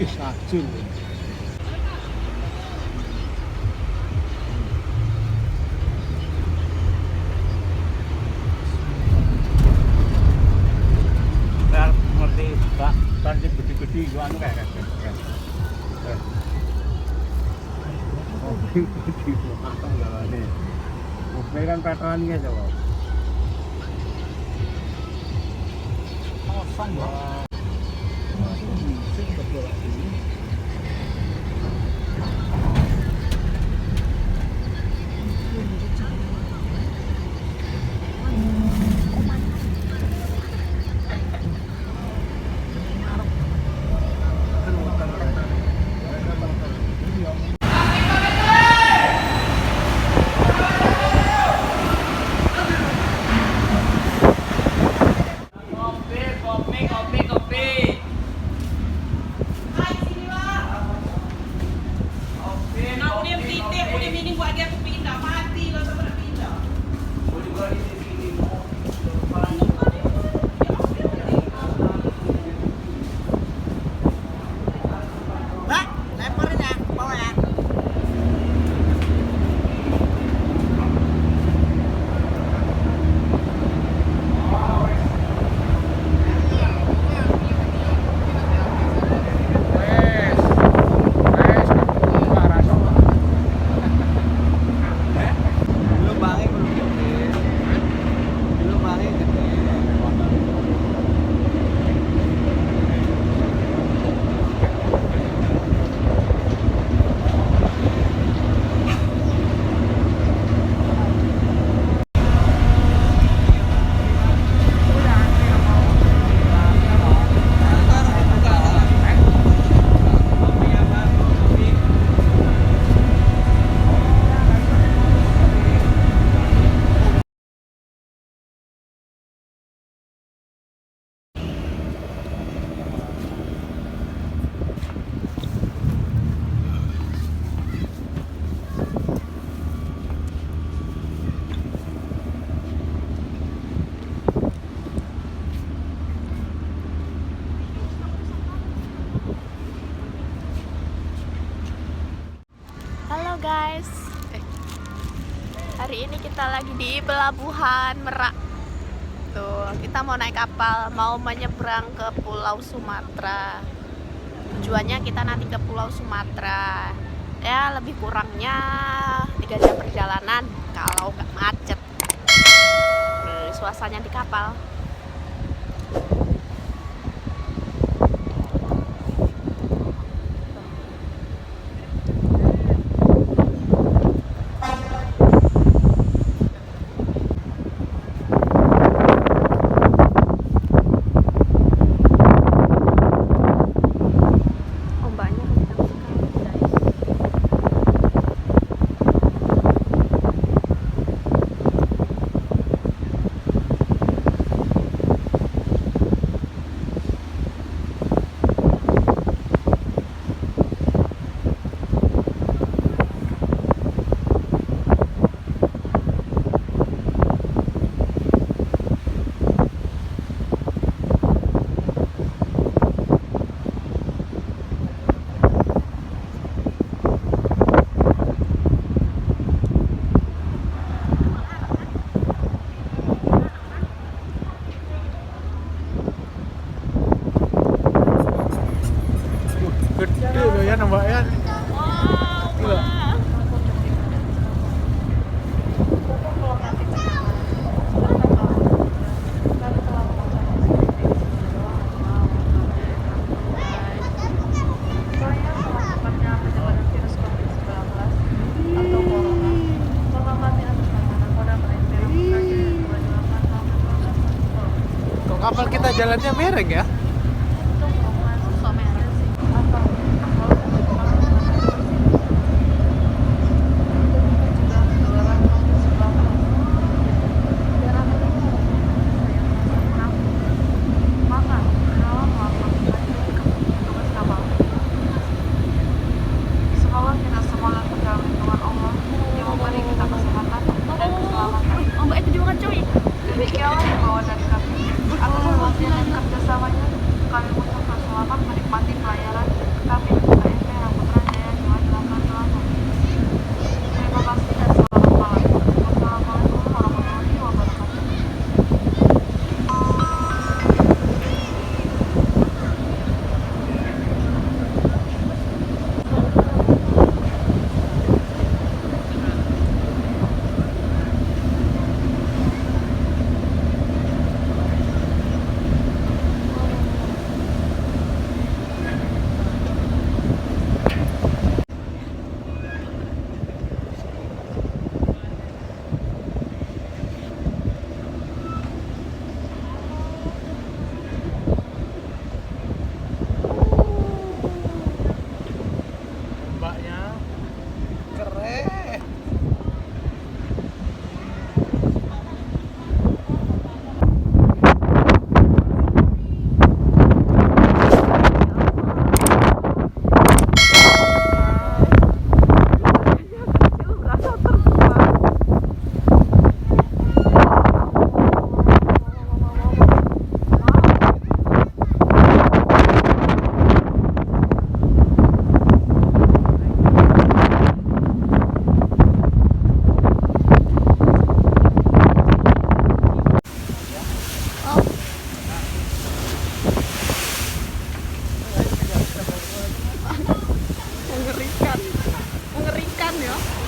Sajul. Ngerti Pak, tadi gede-gede itu anu kayak gede matang galane. Mobil kan petrolan ya coba. Kosong Pak. Sing kebolak ini. Guys, hari ini kita lagi di pelabuhan Merak. Tuh, kita mau naik kapal, mau menyeberang ke Pulau Sumatera. Tujuannya kita nanti ke Pulau Sumatera. Ya, lebih kurangnya 3 jam perjalanan kalau nggak macet. Suasananya di kapal. Mbak ya. Gila. Kok kapal kita jalannya mereng ya? Ombak itu juga kan cuy. Demikianlah bahwa dari kami atas perwakilan kerjasamanya ya.